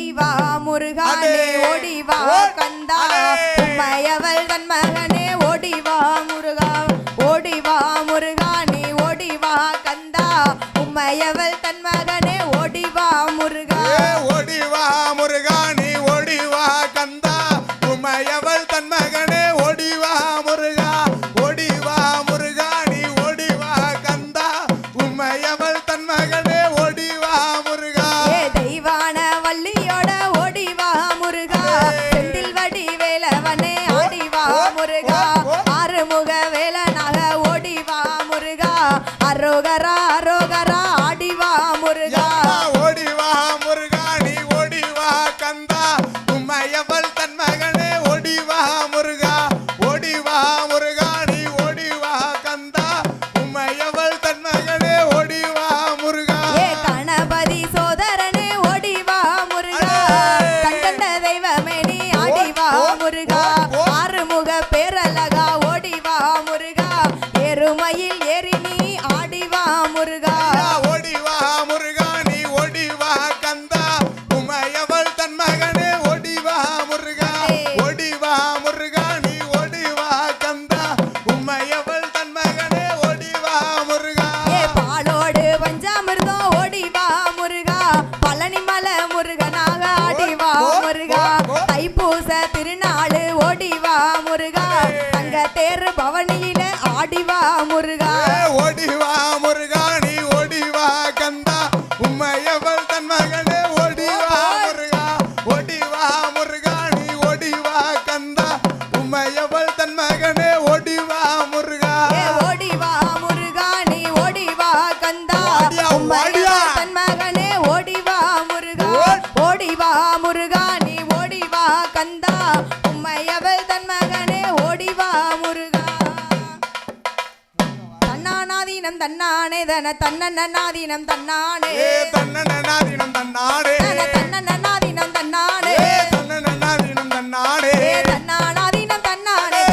ஓடிவா முருகானே ஓடிவா கந்தா உம்மையவள் தன் மகனே ஓடிவா முருகா ஓடிவா முருகானே ஓடிவா கந்தா உம்மையவள் தன் மகனே ஓடிவா முருகா ஓடிவா முருகானே ஓடிவா கந்தா உம்மையவள் தன் மகனே ஓடிவா முருகா ஓடிவா முருகானே ஓடிவா கந்தா உம்மையவள் தன் மகனே ஓடிவா முருகா தெய்வான வள்ளியோட ஓடிவா முருகா செந்தில் வடி வேலவனே ஆடிவா முருகா ஆறுமுக வேலனாக ஓடிவா முருகா அரோகரா அரோகரா ஆடிவா முருகா ஓடிவா முருகானே ஓடிவா கந்தா உம்மையவள் தன் மகனே ஓடிவா முருகா ஓடிவா முருகானே ஓடிவா கந்தா உம்மையவள் தன் மகனே ஓடிவா முருகா கணபதி சோதரனே ஓடிவா முருகா கண்கண்ட தெய்வமே நீ ஆடிவா முருகா ஆறுமுக பேரழகா ஓடிவா முருகா எருமையில் ஏறி நீ ஆடிவா முருகா ஓடிவா முருகானே ஓடிவா கந்தா உம்மையவள் தன் மகனே ஓடிவா முருகா ஓடிவா முருகானே ஓடிவா கந்தா உம்மையவள் தன் மகனே ஓடிவா முருகா பாலோடு பஞ்சாமிர்தம் ஓடிவா முருகா பழனிமலை முருகனாக ஆடிவா முருகா தைப்பூச திருநாள் ஓடிவா முருகா தங்க தேர் பவனியில ஆடிவா முருகா ஓடிவா முருகானே ஓடிவா கந்தா உம்மையவள் தன் மகனே ஓடிவா முருகா ஓடிவா முருகானே ஓடிவா கந்தா உம்மையவள் தன் மகனே ஓடிவா முருகா ஓடிவா முருகா நீ ஓடிவா கந்தா தன் மகனே ஓடிவா முருகா ஓடிவா முருகா நீ ஓடிவா கந்தா உம்மையவள் தன் மகனே ஓடிவா முருகா தன்னானாதீனம் தன்னானே தன தன்னன்னாதீனம் தன்னானே தன்னன்னாதீனம் தன்னானே தன்னன்னாதீனம் தன்னானே தன்னன்னாதீனம் தன்னானே தன்னானாதீனம் தன்னானே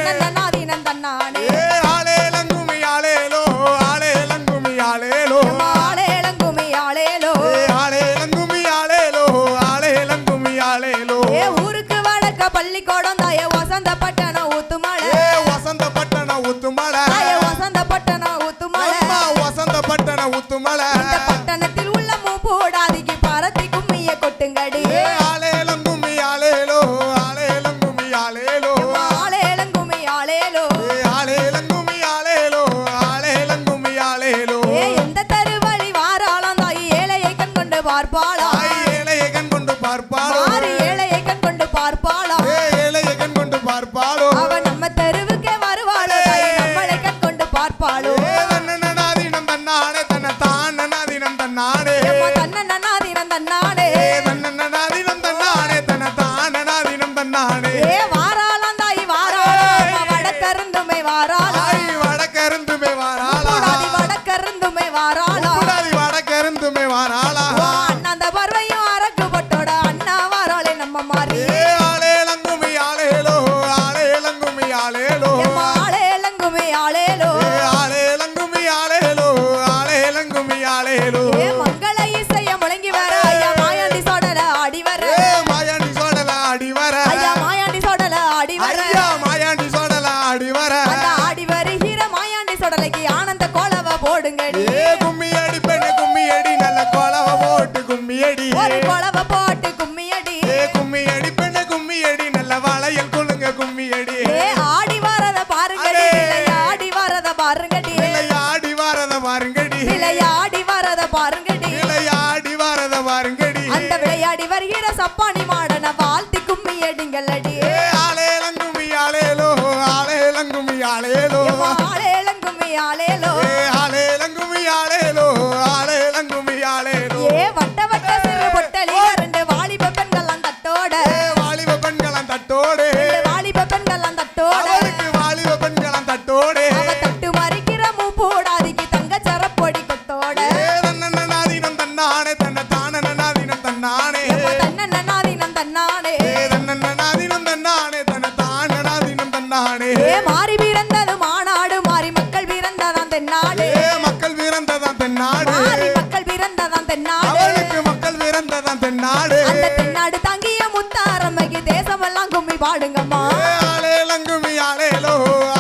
தன்னன்னாதீனம் தன்னானே ஆலேலங்குமி ஆலேலோ ஆலேலங்குமி ஆலேலோ ஆலேலங்குமி ஆலேலோ ஆலேலங்குமி ஆலேலோ ஆலேலங்குமி ஆலேலோ ஊருக்கு வடக்க பள்ளிக்கூடம் தாய வசந்த பட்டணம் ஊத்துமலை வசந்த பட்டணம் ஊத்துமலை வசந்த பட்டணம் ஊத்துமலை வசந்த பட்டணம் ஊத்துமலை இந்த பட்டணத்தில் உள்ள மூப்போடாதிக்கு பரத்தி கும்மிய கொட்டுங்கடி ஆலேலங்குமி ஆலேலோ ஆலேலங்குமி ஆலேலோ ஆலேலங்குமி ஆலேலோ ஆலேலங்குமி ஆலேலோ ஆலேலங்குமி ஆலேலோ எந்த தருவழி வாராளாம் தாய் ஏழையை கண் கொண்டு பார்ப்பாளா ஏழையை கண் கொண்டு பார்ப்பாளோ ஆறு ஏழையை கண் கொண்டு பார்ப்பாளா ஏழையை கண் கொண்டு பார்ப்பாளோ அவ நம்ம தெருவுக்கே வருவாளோ தாய் நம்மளை கண் கொண்டு பார்ப்பாளோ தன்னன்னாதீனம் தன்னானே தன்ன தானன்னாதீனம் தன்னானே தன்னன்னாதீனம் தன்னானே தன்னன்னாதீனம் தன்னானே தன்ன தானன்னாதீனம் தன்னானே வாராளாம் தாய் வாராளா வடக்கருந்துமே வாராளா வடக்கருந்துமே வாராளா வடக்கருந்துமே வாராளா வடக்கருந்துமே வாராளா அண்ணாந்த பறவையும் அரக்கு பொட்டோட அண்ணா வாராளே நம்ம மாறி ஆலேலங்குமி ஆலேலோ ஆலேலங்குமி ஆலேலோ ஆலேலங்குமி ஆலேலோ ஆலேலங்குமி ஆலேலோ ஆலேலங்குமி ஆலேலோ மங்கள இசைய முழங்கி வர ஐயா மாயாண்டி சோடல ஆடி வர மாயாண்டி சோடல ஆடி வர ஐயா மாயாண்டி சோடல ஆடி வர ஐயா மாயாண்டி சோடல ஆடி வர அந்த ஆடி வருகிற மாயாண்டி சோடலைக்கு ஆனந்த கோலவ போடுங்கடி கும்மி அடி பெண்ணு கும்மி அடி நல்ல கோலவ போட்டு கும்மி அடி ஒரு கோலவ போட்டு கும்மி அடி கும்மி அடி பெண்ணு கும்மி அடி நல்ல வளையல் கொள்ளுங்க கும்மி அடி ஆடி வரத பாருங்கடி ஆடி வரத பாருங்கடி ஆடி வரத பாருங்கடி விளையாடி வரத பாருங்கடி விளையாடி வரத பாருங்கடி அந்த விளையாடி வருகிற சப்பானி மாடன வாழ்த்தி கும்மி அடிங்களடி ஆலேலங்குமி ஆலேலோ ஆலேலங்குமி ஆலேலோ ஆலேலங்குமி ஆலேலோ ஆலேலங்குமி ஆலேலோ ஆலேலங்குமி ஆலேலோ வட்ட வட்ட சிறு பொட்டலி ரெண்டு வாலிப பெண்கள் தட்டோட வாலிப பெண்களம் தட்டோடு வாலிப பெண்கள் தட்டோட வாலிப பெண்களம் தட்டோடு தட்டு மறிக்கிற மூப்போடாதிக்கு தங்க சரப்பொடி கொத்தோட தன்னன்னாதீனம் தன்னானே தன்ன தானன்னாதீனம் தன்னானே தன்னன்னாதீனம் தன்னானே தன்னன்னாதீனம் தன்னானே தன்ன தானன்னாதீனம் தன்னானே மாறி பிறந்தது மாநாடு மாறி மக்கள் பிறந்ததான் பாடுங்கம்மா ஆலேலங்குமி ஆலேலோ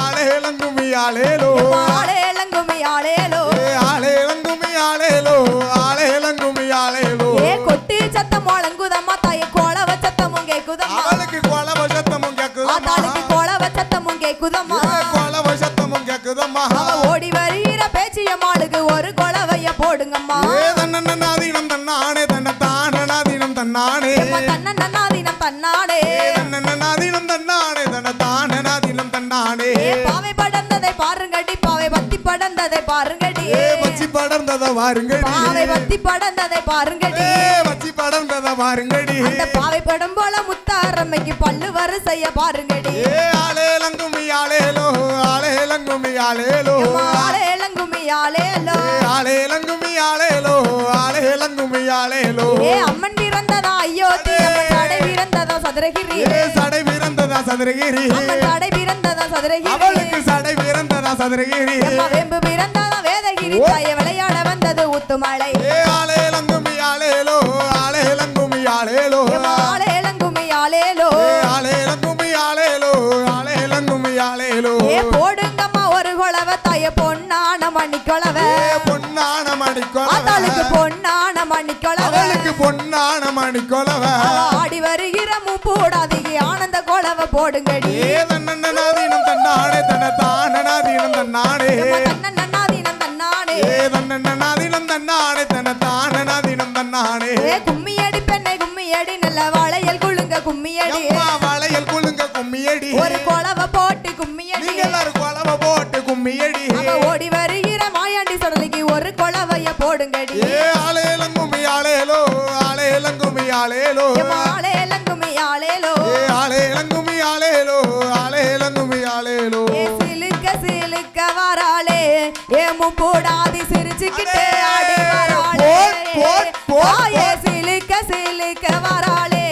ஆலேலங்குமி ஆலேலோ ஆலேலங்குமி ஆலேலோ ஆலேலங்குமி ஆலேலோ ஆலேலங்குமி ஆலேலோ கொட்டி சத்தம் முழங்குதம்மா தாயே கோலவ சத்தமும் கேக்குதம்மா அவளுக்கு கோலவ சத்தமும் கேக்குதம்மா ஆத்தாளுக்கு கோலவ சத்தமும் கேக்குதம்மா கோலவ சத்தமும் கேக்குதம்மா ஓடி வருகிற பேச்சியம்மாளுக்கு ஒரு கோலவைய போடுங்கம்மா தன்னன்னாதீனம் தன்னானே தன்னத்தானனாதீனம் தன்னானே தன்னன்னாதீனம் தன்னானே தன்னன்னாதீனம் தன்னானே தன்னத்தானனாதீனம் தன்னானே பாவை படர்ந்ததை பாருங்கடி பாவை பத்தி படர்ந்ததை பாருங்கடி வச்சி படர்ந்தத வாருங்கடி பாவை பத்தி படர்ந்ததை பாருங்கடி வச்சி படர்ந்தத வாருங்கடி அந்த பாவை படம் போல முத்தாரம்மைக்கு பல்லு வரிசைய பாருங்கடி ஆலேலங்குமி ஆலேலோ ஆலேலங்குமி ஆலேலோ ஆலேலங்குமி ஆலேலோ ஆலேலங்குமி ஆலேலோ ஆலேலங்குமி ஆலேலோ அம்மன் பிறந்ததா அயோத்தி அம்மன் சடை பிறந்ததா சதுரகிரி சடை பிறந்ததா சதுரகிரி அம்மன் சடை பிறந்ததா சதுரகிரி அவளுக்கு சடை பிறந்ததா சதுரகிரி வெம்பு பிறந்ததா வேதகிரி தாய விளையாட வந்தது ஊத்துமலை ஆலேலங்குமி ஆலேலோ ஆலேலங்குமி ஆலேலோ ஆலேலங்குமி ஆலேலோ ஆலேலங்குமி ஆலேலோ ஆலேலங்குமி ஆலேலோ போடுங்கம்மா ஒரு கொலவ தாய பொன்னான மணிக்கொலவ பொன்னான மணிக்கொலவ அதாளுக்கு பொன்னான மணிக்கொலவ அவளுக்கு பொன்னான மணிக்கொலவ ஆடி வருகிற மூப்பூடாதிக்கு ஆனந்த கொலவ போடுங்கடி தன்னன்னாதீனம் தன்னானே தன்னத்தானனாதீனம் தன்னானே தன்னன்னாதீனம் தன்னானே தன்னன்னாதீனம் தன்னானே தன்னத்தானனாதீனம் தன்னானே கும்மியடி பெண்ணை கும்மியடி நல்ல வளையல் குழுங்க கும்மியடி வளையல் குழுங்க கும்மியடி ஒரு கொலவ போட்டு கும்மியடி எல்லாரும் கொலவ போட்டு கும்மியடி ஓடி வருகிற மாயாண்டி சடலைக்கு ஒரு கொலவைய போடுங்கடி ஆலேலங்குமி ஆலேலோ ஆலேலங்குமி ஆலேலோ ஆலேலங்குமி ஆலேலோ ஆலேலங்குமி ஆலேலோ ஆலேலங்குமி ஆலேலோ சிலுக்க சிலுக்க வராளே முப்பூடாதி சிரிச்சுக்கிட்டே ஆடி வராளே சிலுக்க சிலுக்க வராளே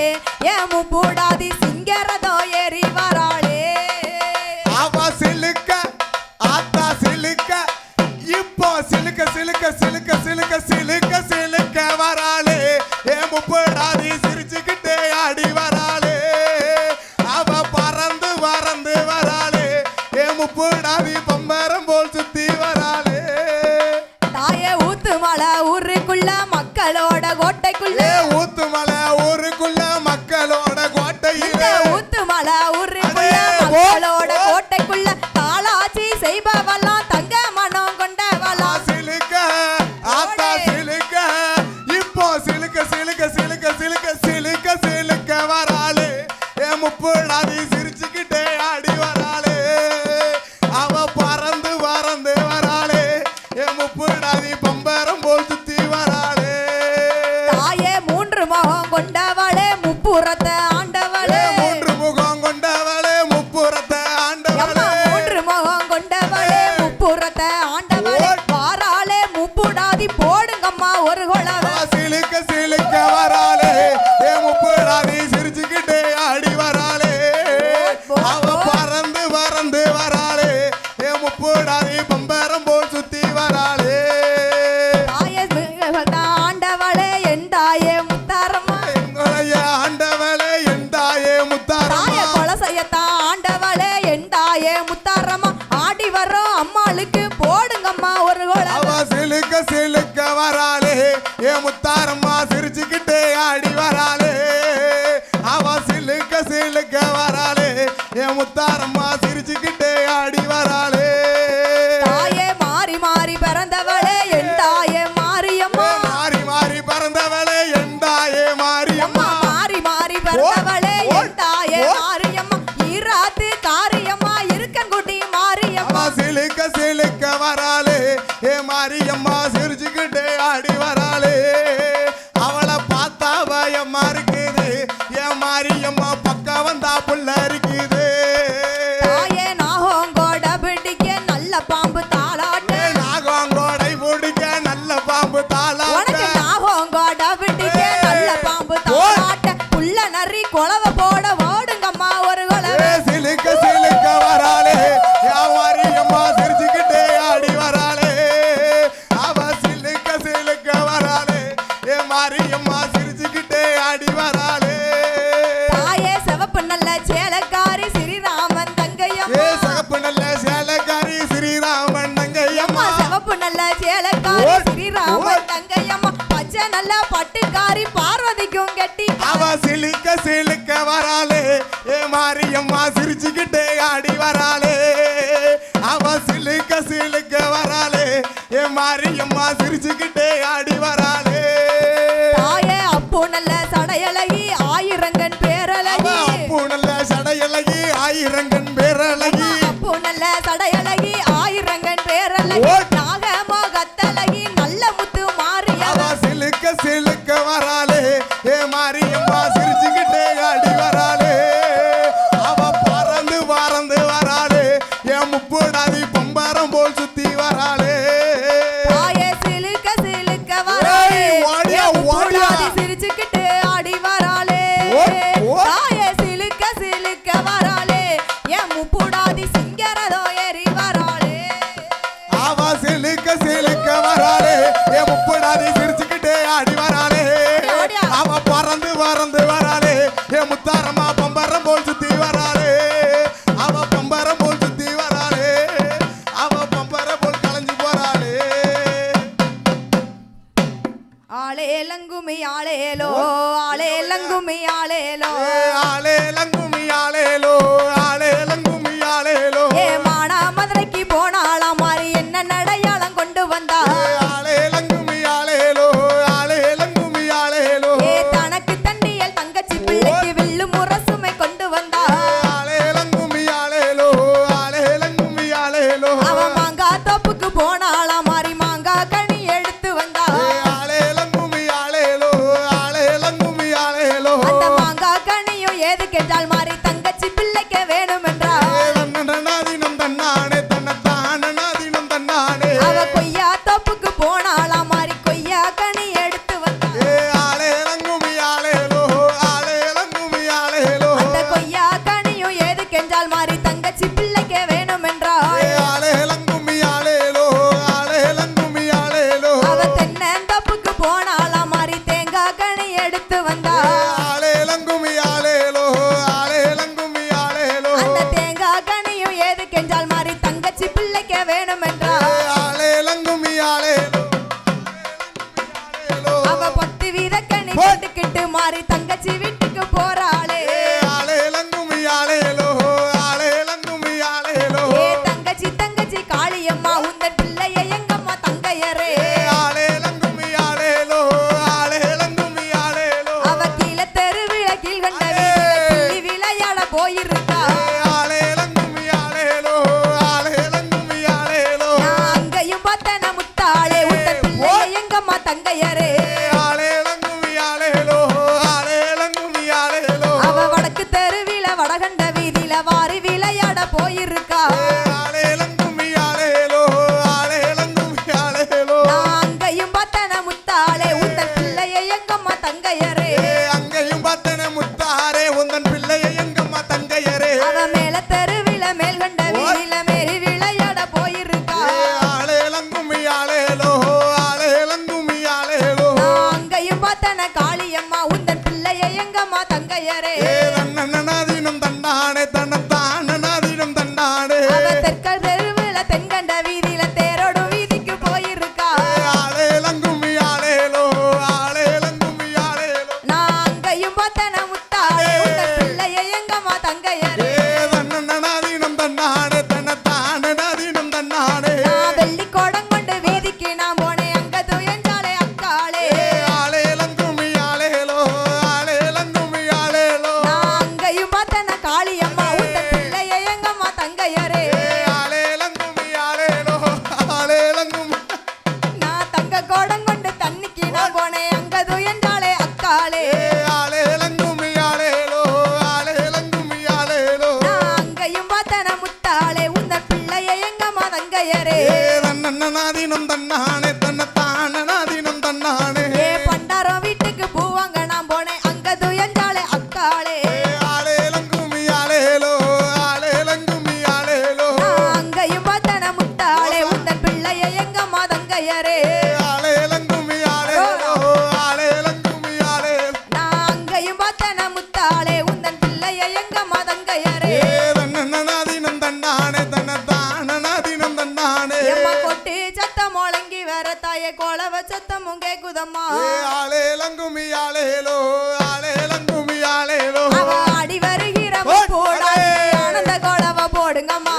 முப்பூடாதி சிங்கரதோ ஏறி வராளே அவ சிலுக்க ஆத்தா சிலுக்க இப்போ சிலுக்க சிலுக்க சிலுக்க சிலுக்க சிலுக்க சிலுக்க வராளே முப்படாதி சிரிச்சுக்கிட்டே ஆடி வராளே அவ பறந்து பறந்து வராளே முப்படாதி பம்பரம் போல் சுத்தி வராளே தாயே ஊத்துமலை ஊருக்குள்ள மக்களோட கோட்டைக்குள்ள ஊத்துமலை ஊருக்குள்ள மக்களோட கோட்டையிலே ஊத்துமலை ஊருக்குள்ள மக்களோட கோட்டைக்குள்ள தாளாச்சி செய்பவெல்லாம் தங்க மனம் கொண்டவெல்லாம் சிலுக்க ஆத்தா சிலுக்க இப்போ சிலுக்க சிலுக்க சிலுக்க சிலுக்க சிலுக்க சிலுக்க வராளே முப்படாதி சிரிச்சுக்கிட்டே ஆடி வராளே அவ பறந்து பறந்து வராளே முப்படாதி பம்பரம் போல் சுத்தி வராளே தாயே மூன்று முகம் கொண்டவளே முப்புறத்தை ஆண்டவளே மூன்று முகம் கொண்டவளே முப்புறத்தை ஆண்டவளே மூன்று முகம் கொண்டவளே முப்புறத்தை ஆண்டவளே வாராளே முப்புடாதி போடுங்கம்மா ஒரு கொலவ சிலுக்க சிலுக்க வராளே முப்படாதி சிரிச்சுக்கிட்டே ஆடி வராளே அவ பறந்து பறந்து வராளே முப்படாதி பம்பரம் போல் சுத்தி வராளே தாயே ஆண்டவளே என் தாயே முத்தாரம்மா எங்களைய ஆண்டவளே என் தாயே முத்தாரம்மா தாயே கொலசையத்தா ஆண்டவளே என் தாயே முத்தாரம்மா ஆடி வரோம் அம்மாளுக்கு போடுங்கம்மா ஒரு கொலவ அவ சிலுக்க சிலுக்க வராளே முத்தாரம்மா சிரிச்சுக்கிட்டே ஆடி வராளே அவ சிலுக்க சிலுக்க வராளே முத்தாரம்மா சிரிச்சுக்கிட்டே ஆடி வராளே தாயே மாறி மாறி பிறந்தவளே என் தாயே மாரியம்மா மாறி மாறி பறந்தவளே என் தாயே மாரியம்மா மாறி மாறி பிறந்தவளே என் தாயே மாரியம்மா ஈராத்து காரியம்மா இருக்கங்குட்டி மாரியம்மா சிலுக்க சிலுக்க வராளே மாரியம்மா சிரிச்சுக்கிட்டே ஆடி வராளே அவளை பார்த்தா பயமா இருக்குது மாரியம்மா பக்கம் வந்தா புள்ள இருக்குது தாயே நாகோங்கோட பிடிக்க நல்ல பாம்பு தாளாட்டு நாகோங்கோடை பிடிக்க நல்ல பாம்பு உனக்கு தாளாட்ட நாகோங்கோட பிடிக்க நல்ல பாம்பு தாளாட்ட புள்ள நரி கொலவ போட ஓடுங்கம்மா ஒரு கொலவ சிலுக்க சிலுக்க வராளே மாரியம்மா சிரிச்சுக்கிட்டே ஆடி வராளே அவ சிலுக்க சிலுக்க வராளே ஏ மாரியம்மா சிரிச்சுக்கிட்டே ஆடி வராளே அவ சிலுக்க வராளே ஏ மாரியம்மா சிரிச்சுக்கிட்டே ஆடி வராளே தாயே அப்போ நல்ல சடையழகி ஆயிரங்கன் பேரழகி அப்போ நல்ல சடையழகி ஆயிரங்கன் பேரழகி அப்போ நல்ல சடையழகி ஆயிரங்கன் பேரழகி நாகமோகத்தழகி நல்ல முத்து மாரியவ சிலுக்க வராளே ஏ மாரியம்மா சிரிச்சுக்கிட்டே ஆடி வராளே அவ பறந்து பறந்து வராளே என் முப்படாதி பொம்பாரம் போல் சுத்தி வராளே தாயே சிலுக்க வராளே ஓடியாதி சிரிச்சுக்கிட்டு ஆடி வராளே தாயே சிலுக்க வராளே என் முப்புடாதி சிங்கரதோ ஏறி வராளே அவ சிலுக்க வராளே என் முப்படாதி சிரிச்சுக்கிட்டே ஆடி வராளே அவ பறந்து பறந்து வராளே என் முத்தாரம்மா பொம்பரம் போல் சுத்தி வராளே அவ பொம்பரம் போல் சுத்தி வராளே அவ பொம்பரம் போல் கலைஞ்சு போறாளே ஆளேலங்குமி ஆளேலோ ஆளேலங்குமி ஆளேலோ ஆளேலங்குமி ஆளேலோ ஆளேலங்குமி ஆளேலோ ஏ மானா மதுரைக்கு போனாலாம் மாறி என்ன நடையாளம் கொண்டு வந்தா ஆளேலங்குமி ஆளேலோ ஆளேலங்குமி ஆளேலோ ஏ தனக்கு தண்டியல் தங்கச்சி பிள்ளைக்கு வில்லு முரசுமை கொண்டு வந்தா ஆளேலங்குமி ஆளேலோ ஆளேலங்குமி ஆளேலோ அவ மாங்கா தோப்புக்கு போனாலாம் மாறி மாங்கா கனி எடுத்து வந்தா ஆளேலங்குமி ஆளேலோ ஆளேலங்குமி ஆளேலோ அந்த மாங்கா கனியும் ஏது கேட்டால் மாறி தங்கச்சி பிள்ளைக்கு வேணும் என்றா தன்னாதினம் தன்னானே தன்னத்தானதினம் தன்னானே அவ கொய்யா தோப்புக்கு போனாலாம் மாறி கொய்யா கனி எடுத்து வந்தா ஆளேலங்குமி ஆளேலோ ஆளேலங்குமி ஆளேலோ அந்த கொய்யா கனியும் ஏது கெஞ்சால் மாறி தங்கச்சி பிள்ளைக்கு வேணும் என்றா ஆளேலங்குமி ஆளேலோ ஆளேலங்குமி ஆளேலோ அவ தென்னந்தோப்புக்கு போனாலாம் மாறி தேங்காய் கனி எடுத்து வந்தா ஆளேலங்குமி ஆளேலோ ஆளேலங்குமி ஆளேலோ அந்த தேங்காய் கனியும் ஏது கெஞ்சால் மாறி தங்கச்சி பிள்ளைக்கு வேணும் என்றா ஆளேலங்குமி ஆளேலோ ஆளேலோ அவ 10 வீத கனி போட்டுக்கிட்டு மாறி தங்கச்சி வீட்டுக்கு போறாளே ஆளேலங்குமி ஆளேலோ ஆளேலங்குமி ஆளேலோ ஏ தங்கச்சி காளியம்மா உந்தன் பிள்ளைய எங்கம்மா தங்கையரே ஆளேலங்குமி ஆளேலோ ஆளேலங்குமி ஆளேலோ அவ கீழ தெருவில கீழ்கண்ட வீதியில கிள்ளி விளையாட போயிருக்கா ஆளேலங்குமி ஆளேலோ ஆளேலங்குமி ஆளேலோ நான் அங்கேயும் பார்த்தன முத்தாளே உந்தன் பிள்ளைய எங்கம்மா தங்கையரே ஆளேலங்குமி ஆளேலோ ஆளேலங்குமி ஆளேலோ அவ வடக்கு தெருவில வடகண்ட வீதியில வாரி விளையாட போயிருக்கா ஆளேலங்குமி ஆளேலோ ஆளேலங்குமி ஆளேலோ நான் அங்கேயும் பார்த்தன முத்தாளே உந்தன் பிள்ளைய எங்கம்மா தங்கையரே அங்கேயும் பார்த்தன முத்தாரே உந்தன் பிள்ளைய எங்கம்மா தங்கையரே அவ மேல தெருவில மேல்கண்ட வீதியில மேரி விளையாட போயிருக்கா ஆளேலங்குமி ஆளேலோ ஆளேலங்குமி ஆளேலோ நான் அங்கேயும் பார்த்தன காளியம்மா உந்தன் பிள்ளைய எங்கம்மா தங்கையரே தன்னதினம் தன்னானே தன்னத்தானதினம் தன்னானே அவ தெற்கல் தெருவில தென்கண்ட வீதியில தேரோடு வீதிக்கு போயிருக்கா ஆளேலங்குமி ஆளேலோ ஆளேலங்குமி ஆளேலோ நான் அங்கேயும் பார்த்தன முத்தாளே உந்தன் பிள்ளைய எங்கம்மா தங்கையரே தன்னதினம் தன்னானே தன்னத்தானதினம் தன்னானே நான் வெள்ளி கோடம் கொண்டு வீதிக்கு நான் போனேன் அங்க துயஞ்சாலே அக்காளே ஆளேலங்குமி ஆளேலோ ஆளேலங்குமி ஆளேலோ நான் அங்கேயும் பார்த்தன காளியம்மா உந்தன் பிள்ளைய எங்கம்மா தங்கையரே ஆளேலங்குமி ஆளேலோ ஆளேலங்குமி நான் தங்க கோடம் கொண்டு தண்ணிக்கு நான் போனேன் அங்க துயஞ்சாலே அக்காளே ஆளேலங்குமி ஆளேலோ ஆளேலங்குமி ஆளேலோ நான் அங்கேயும் பார்த்தன முத்தாளே உந்தன் பிள்ளைய எங்கம்மா தங்கையரே தன்னதினம் தன்னானே தன்னத்தானதினம் தன்னானே ஏ பண்டாரம் வீட்டுக்கு பூவாங்க நான் போனேன் அங்க துயஞ்சாலே அக்காளே ஆளேலங்குமி ஆளேலோ ஆளேலங்குமி ஆளேலோ நான் அங்கேயும் பார்த்தன முத்தாளே உந்தன் பிள்ளைய எங்கம்மா தங்கையரே ஆளேலங்குமி ஆளேலோ ஆளேலங்குமி ஆளேலோ நான் அங்கேயும் பார்த்தன முத்தாளே உந்தன் பிள்ளைய எங்கம்மா தங்கையரே தன்னதினம் தன்னானே தன்னத்தானதினம் தன்னானே எம்மா கொட்டி சத்தம் முழங்கி வர தாயே கோலவ சத்தமும் கேக்குதம்மா ஆளேலங்குமி ஆளேலோ ஆளேலங்குமி ஆளேலோ அவ ஆடி வருகிற முப்பூடாதி ஆனந்த கோலவ போடுங்கம்மா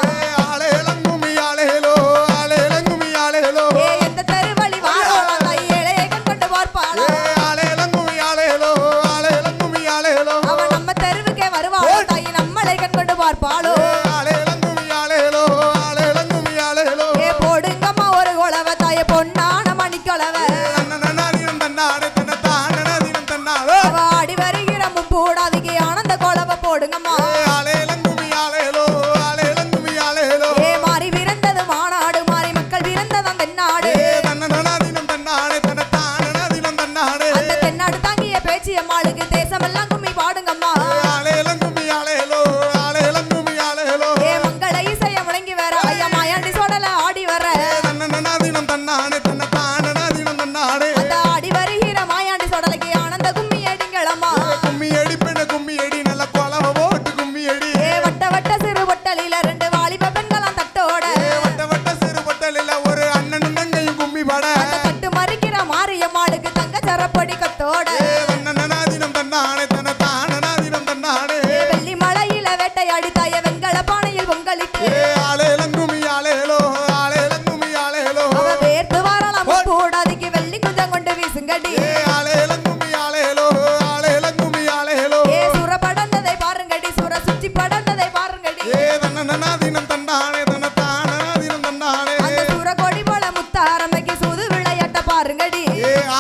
ஆலேலம் கும்மி ஆலேலோ ஆலேலம் கும்மி ஆலேலோ எந்த தெருவழி வாரோளம் தாய் ஏழையகம் கொண்டு பார்ப்பாளா ஆலேலம் கும்மி ஆலேலோ ஆலேலம் கும்மி ஆலேலோ அவ நம்ம தெருவுக்கே வருவாளோ தாய் நம்மளை கண் கொண்டு பார்ப்பாளோ ஆலேலம் கும்மி ஆலேலோ ஆலேலம் கும்மி ஆலேலோ போடுங்கம்மா ஒரு கோலவ தாய பொன்னான மணிக்கொலவ தன்னனனதினம் தன்னானே தன்னதானனதினம் தன்னாலோ அவ ஆடி வருகிற முப்பூடாதிக்கு ஆனந்த கோலவ போடுங்கம்மா ஆலேலம் கும்மி ஆலேலோ ஆலேலம் கும்மி ஆலேலோ மாறி விருந்தது மாநாடு மாறி மக்கள் விருந்ததம் தென்னாடு தன்னனனதினம் தன்னானே தன்னதானனதினம் தன்னானே அந்த தென்னாடு தாங்கிய பேச்சியம்மாளுக்கு தேசமெல்லாம் கும்மி பாடுங்கம்மா ஆலேலம் கும்மி ஆலேலோ ஆலேலம் கும்மி ஆலேலோ மங்கள இசைய முழங்கி வர ஐயா மாயாண்டி சோடல ஆடி வர தன்னனனதினம் தன்னானே தன்னதானனதினம் தன்னானே அந்த ஆடி வருகிற மாயாண்டி சோடலைக்கு ஆனந்த கும்மி அடிங்களம்மா கும்மி அடி பெண்ண கும்மி அடி நல்ல கொலவ போட்டு கும்மி அடி வட்ட வட்ட சிறு பொட்டலில ரெண்டு வாலிப பெண்களாம் தட்டோட வட்ட வட்ட சிறு பொட்டலில் ஒரு அண்ணனும் தங்கையும் கும்மி பட அந்த கட்டு மறிக்கிற மாரியம்மாளுக்கு தங்க சரப்பொடி கத்தோட தன்னனனதினம் தன்னானே தன்னதானனதினம் தன்னானே வெள்ளி மலையில வேட்டையாடி தாய வெண்கல பானையில் பொங்கலிட்டு ஆலேலம் கும்மி ஆலேலோ ஆலேலம் கும்மி ஆலேலோ அவ வேர்த்து வாரலாம் போடாதிக்கு வெள்ளி குஞ்சம் கொண்டு வீசுங்கடி ஆலேலம் கும்மி ஆலேலோ ஆலேலம் கும்மி ஆலேலோ சுர படந்ததை பாருங்கடி சுர சுச்சி படந்ததை பாருங்கடி தன்னனனதினம் தன்னானே தன்னதானனதினம் தன்னானே அந்த சுர கொடி போல முத்தாரமைக்கு சூது விளையாட்ட பாருங்கடி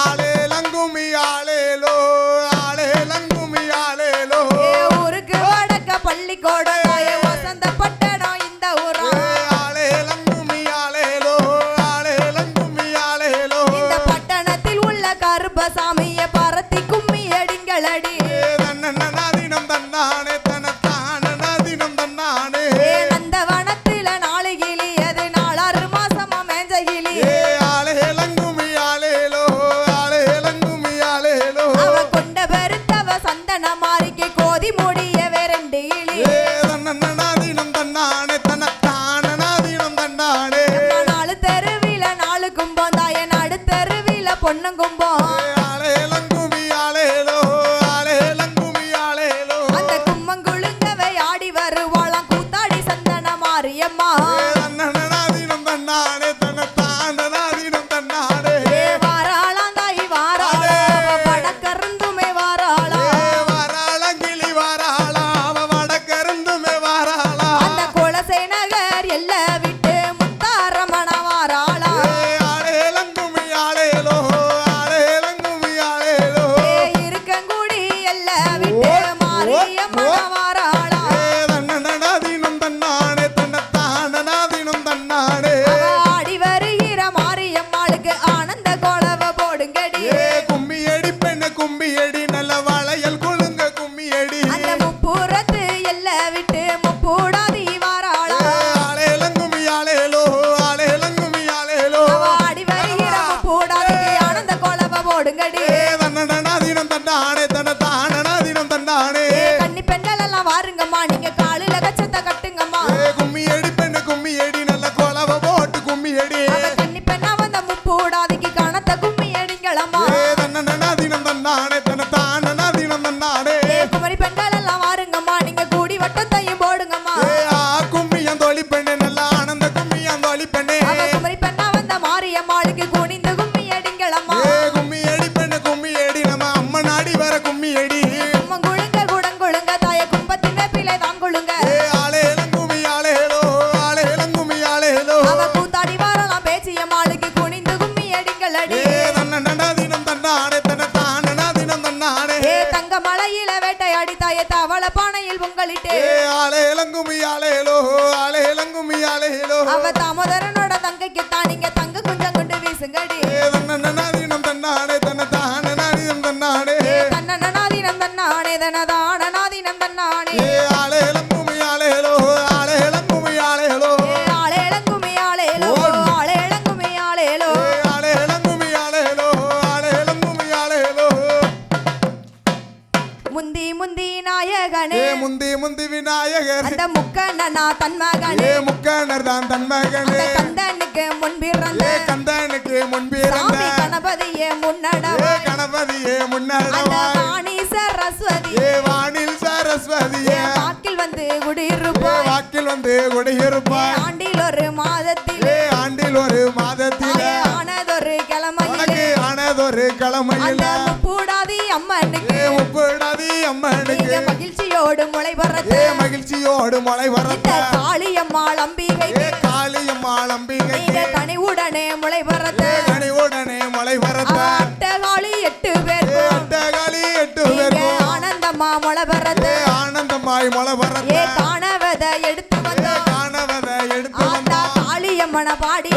ஆலேலம் கும்மி ஆலேலோ ஆலேலம் கும்மி ஆலேலோ ஊருக்கு வடக்க பள்ளிக்கோட தாய வசந்த பட்டணம் இந்த ஊரா ஆலேலம் கும்மி ஆலேலோ ஆலேலம் கும்மி ஆலேலோ இந்த பட்டணத்தில் உள்ள கருப்பசாமிய பரத்தி கும்மி அடிங்களடி தன்னனனதினம் தன்னானே தன்னதானனதினம் தன்னானே நந்தவனத்தில நாலு கிளி அது 4 மாசமா மேஞ்ச கிளி ஆலேலம் கும்மி ஆலேலோ ஆலேலம் கும்மி ஆலேலோ அவ கொண்ட பெருத்தவ சந்தன மாறிக்கு கோதி முடிய வேறண்டு கிளி தன்னனனதினம் தன்னானே தன்னதானனதினம் தன்னானே நாலு தெருவில 4 கும்பம் தாய நடு தெருவில பொண்ணு கும்பம் ஆலேலம் கும்மி ஆலேலோ ஆலேலம் கும்மி ஆலேலோ அந்த கும்மங்குழுங்கவை ஆடி வருவாளாம் கூத்தாடி சந்தன மாரியம்மா தன்னனனதினம் தன்னானே தன்னதானனதினம் தன்னானே வாராளாம் தாய் வாராளா வடக்கருந்துமே வாராளா வாராளங்கிளி வாராளா அவ வடக்கருந்துமே வாராளா அந்த குலசை நகர் எல்ல விட்டு முத்தாரமண வாராளா ஆலேலம் கும்மி ஆலேலோ ஆலேலம் கும்மி ஆலேலோ இருக்கங்குடி எல்ல விட்டு மாரியம்மன வாராளா தன்னனனதினம் தன்னானே தன்னதானனதினம் தன்னானே அவ ஆடி வருகிற மாரியம்மாளுக்கு ஆனந்த கோலவ போடுங்கடி கும்மி அடி பெண்ண கும்மி அடி நல்ல வளையல் குலுங்க கும்மி அடி அந்த முப்புறத்து எல்ல விட்டு முப்பூடாதி வாராளா ஆலேலம் கும்மி ஆலேலோ ஆலேலம் கும்மி ஆலேலோ அவ ஆடி வருகிற முப்பூடாதிக்கு ஆனந்த கோலவ போடுங்கடி தன்னனனதினம் தன்னானே தன்னதானனதினம் தன்னானே கன்னி பெண்கள் எல்லாம் வாருங்கம்மா நீங்க காலில கச்சத்தை கட்டுங்கம்மா கும்மி அடி பெண்ண கும்மி அடி நல்ல கொலவ போட்டு கும்மி அடி அவ கன்னி பெண்ணா வந்த முப்பூடாதிக்கு கணத்த கும்மி அடிங்களம்மா தன்னனனதினம் தன்னானே தன்னதானனதினம் தன்னானே குமரி பெண்கள் எல்லாம் வாருங்கம்மா நீங்க கூடி வட்டத்தையும் போடுங்கம்மா கும்மியம் தோழி பெண்ணே நல்ல ஆனந்த கும்மியம் தோழி பெண்ணே அவ குமரி பெண்ணா வந்த மாரியம்மாளுக்கு குனிந்து கும்மி அடிங்களம்மா கும்மி அடி பெண்ணு கும்மி அடி நம்ம அம்மன் ஆடி வர கும்மி அடி குழுங்க குடங்குழுங்க தாய கும்பத்தின் வேப்பிலை தான் குழுங்க ஆலேலம் கும்மி ஆலேலோ ஆலேலம் கும்மி ஆலேலோ அவ கூத்தாடி வாரலாம் பேச்சியம்மாளுக்கு குனிந்து கும்மி அடிங்களடி தன்னனனதினம் தன்னானே தன்னதானனதினம் தன்னானே தங்க மலையில வேட்டையாடி தாய தவள பானையில் பொங்கலிட்டு ஆலேலம் கும்மி ஆலேலோ ஆலேலம் கும்மி ஆலேலோ அவ தாமோதரனோட தங்கைக்கு தான் நீங்க தங்க குஞ்சம் கொண்டு வீசுங்கடி தன்னனனதினம் தன்னானே தன்னதானனதினம் தன்னானே தன்னநாதினம் தன்னானே தனதானநாதினம் தன்னானே ஆலேலம் கும்மி ஆலேலோ ஆலேலம் கும்மி ஆலேலோ ஆளேலங்குமி ஆளேலோ ஆளேலங்குமி ஆளேலோ ஆலேலம் கும்மி ஆலேலோ ஆலேலம் கும்மி ஆலேலோ முந்தி முந்தி நாயகனே முந்தி முந்தி விநாயகர் அந்த முக்கண்ணனா தன் மகனே முக்கணர் தான் தன் மகனே அந்த கந்தனுக்கு முன்பிறந்த கந்தனுக்கு சாமி முன்பிறந்த கணபதியே முன்னடவா கணபதியே அந்த முன்னடவா வாணி சரஸ்வதி வானில் சார சரஸ்வதியே வாக்கில் வந்து குடியிருப்பாய் வாக்கில் வந்து குடியிருப்பாய் ஆண்டில் ஒரு மாதத்திலே ஆண்டில் ஒரு மாதத்திலே ஆனதொரு கிழமையிலே ஆனதொரு கிழமையில அந்த முப்பூடாதி அம்மனுக்கு முப்படாதி அம்மனுக்கு மகிழ்ச்சியோடு முளை பறத்த மகிழ்ச்சியோடு மழை வரத்த காளியம்மாள் அம்பிகை காளியம்மாள் அம்பிகை கனிவுடனே முளை பறத்த கனிவுடனே மழை வரத்த அட்டகாளி 8 பேர் அட்டகாளி 8 பேர் ஆனந்தம்மா முளை பறத்த ஆனந்தமாய் மழை வரத்த காணவத எடுத்து வந்தோம் காணவத எடுத்து வந்தோம் காளியம்மன பாடி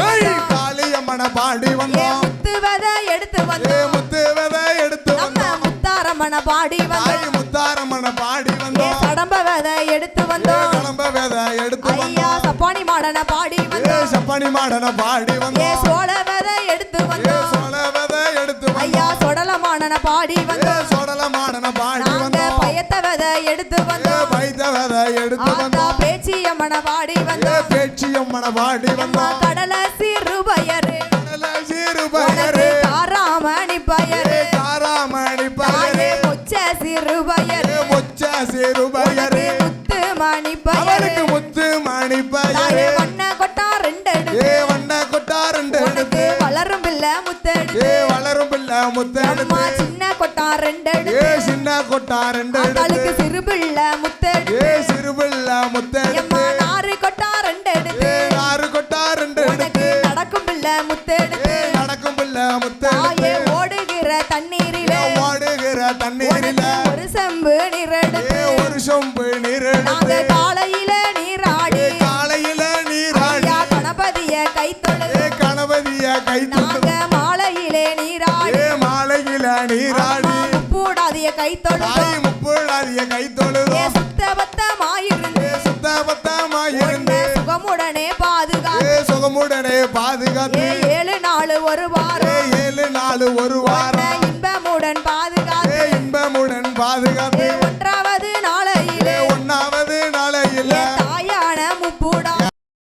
காளியம்மன பாடி வந்தோம் முத்துவத எடுத்து வந்தோம் முத்துவத எடுத்து வந்தோம் முத்தாரம்மன பாடி வந்தோம் முத்தாரம்மன பாடி வந்தோம் சடம்பவத எடுத்து வந்தோம் கடம்பவத எடுத்து ஐயா சப்பானி மாடன பாடி வந்தோம் சப்பானி மாடன பாடி வந்தோம் சோழவத எடுத்து வந்தோம் சோழவத எடுத்து ஐயா சொடலமாடன பாடி வந்தோம் சோழலமாடன பாடி வந்தோம் பயத்தவத எடுத்து வந்தோம் பைத்தவத எடுத்து வந்தோம் பேச்சியம்மன பாடி வந்தோம் பேச்சியம்மன பாடி வந்தோம் கடல சிறுபயரு கடல சிறுபயரு காராமணி பயரு காராமணி பயரு மொச்ச சிறுபயரு மொச்ச சிறுபயரு முத்து மணி பயரு அவருக்கு முத்து மணி பயரு வண்ண கொட்டா 2 எடுத்து வண்ண கொட்டா 2 எடுத்து வளரும் பிள்ளை முத்தெடுத்து வளரும் பிள்ளை முத்தெடுத்து சின்ன கொட்டா 2 எடுத்து சின்ன கொட்டா 2 எடுத்து சிறு பிள்ளை முத்தெடுத்து சிறு பிள்ளை முத்தெடுத்து நாறு கொட்டா 2 எடுத்து நாறு கொட்டா 2 எடுத்து நடக்கும் பிள்ளை முத்தெடுத்து நடக்கும் பிள்ளை முத்தெடுத்து ஓடுகிற தண்ணீரிலே ஓடுகிற தண்ணீரில ஒரு செம்பு நீரெடுத்து ஒரு சொம்பு நீர் எடுத்து காலையில நீராடி காலையில நீராடி கணபதிய கை தொழுது கணபதிய கை தொழுது மாலையிலே நீராடி மாலையில நீராடி முப்பூடாதிய கை தொழுது முப்படாதிய கை தொழுது சுத்தபத்தமாயிருந்து சுத்தபத்தமாயிருந்து சுகமுடனே பாதுகாத்து சுகமுடனே பாதுகாத்து 7 நாள் ஒரு வாரம் 7 நாள் ஒரு வாரம் இன்பமுடன் பாதுகாத்து இன்பமுடன் பாதுகாத்து 1வது நாளையிலே 1வது நாளையில தாயான முப்பூடா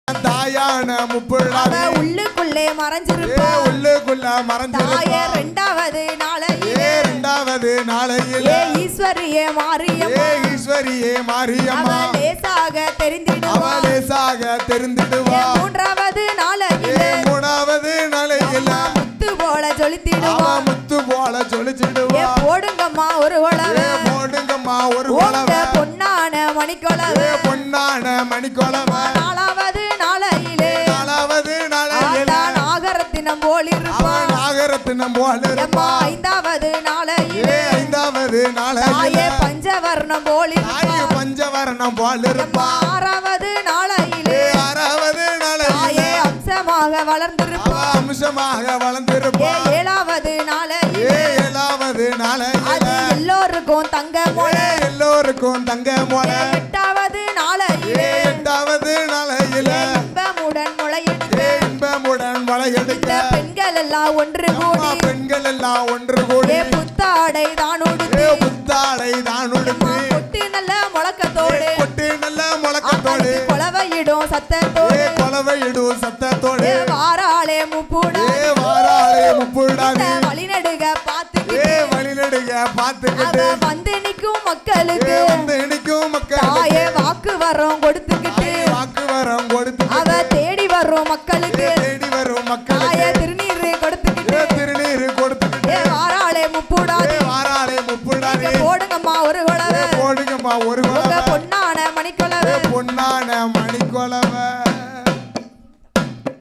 தாயான முப்படாதி உள்ளுக்குள்ளே மறைஞ்சிருப்பா உள்ளுக்குள்ள மறைஞ்சிருப்பா 2வது நாளையிலே 2வது நாளையில ஈஸ்வரியே மாரியம்மா ஈஸ்வரியே மாரியம்மா லேசாக தெரிந்திடுவா லேசாக தெரிந்திடுவா 3வது நாளையிலே 3வது நாளையில முத்து போல ஜொலித்திடுவா முத்து போல ஜொலிச்சிடுவா போடுங்கம்மா ஒரு உழவு போடுங்கம்மா ஒரு உழவு பொன்னான மணிக்கொழவு பொன்னான மணிக்கொழவு 4வது நாளையிலே 4வது நாளையில நாகரத்தினம் போலிருப்பா நாகரத்தினம் போலிருப்பா 5வது நாளையிலே 5வது நாளையில பஞ்சவர்ணம் போலிருப்பா பஞ்சவர்ணம் போலிருப்பா 6வது நாளையிலே 6வது நாளையிலே அம்சமாக வளர்ந்திருப்பா அம்சமாக வளர்ந்திருப்பா 7வது நாளையிலே 7வது நாளையில எல்லோருக்கும் தங்க மோளை எல்லோருக்கும் தங்க மோளை 8வது நாளையிலே 8வது நாளையில இன்பமுடன் முளையெடுக்க இன்பமுடன் வளையெடுக்க பெண்கள் எல்லாம் ஒன்று கூடி பெண்கள் எல்லாம் ஒன்று கூடி புத்தாடை தான் உடுத்தி புத்தாடை தான் உடுத்தி பொட்டு நல்ல முழக்கத்தோடு பொட்டு நல்ல முழக்கத்தோடு கொலவையிடும் சத்தத்தோடு கொலவையிடும் சத்தத்தோடு வாராளே முப்பூடா வாராளே முப்பூடாதி வழிநடுக பார்த்துக்கிட்டு வழிநடுக பார்த்துக்கிட்டு வந்து நிற்கும் மக்களுக்கு வந்து நிற்கும் மக்கள் தாயே வாக்கு வரோம் கொடுத்துக்கிட்டு வாக்கு வரம் கொடுத்து அவ தேடி வரும் மக்களுக்கு தேடி வரும் மக்களுக்கு திருநீர் கொடுத்துக்கிட்டு திருநீர் கொடுத்துக்கிட்டு வாராளே முப்பூடாதி வாராளே முப்பூடாதி போடுங்கம்மா ஒரு குழவை போடுங்கம்மா ஒரு குழவை பொன்னான மணிக்குழவை பொன்னான மணிக்குழவை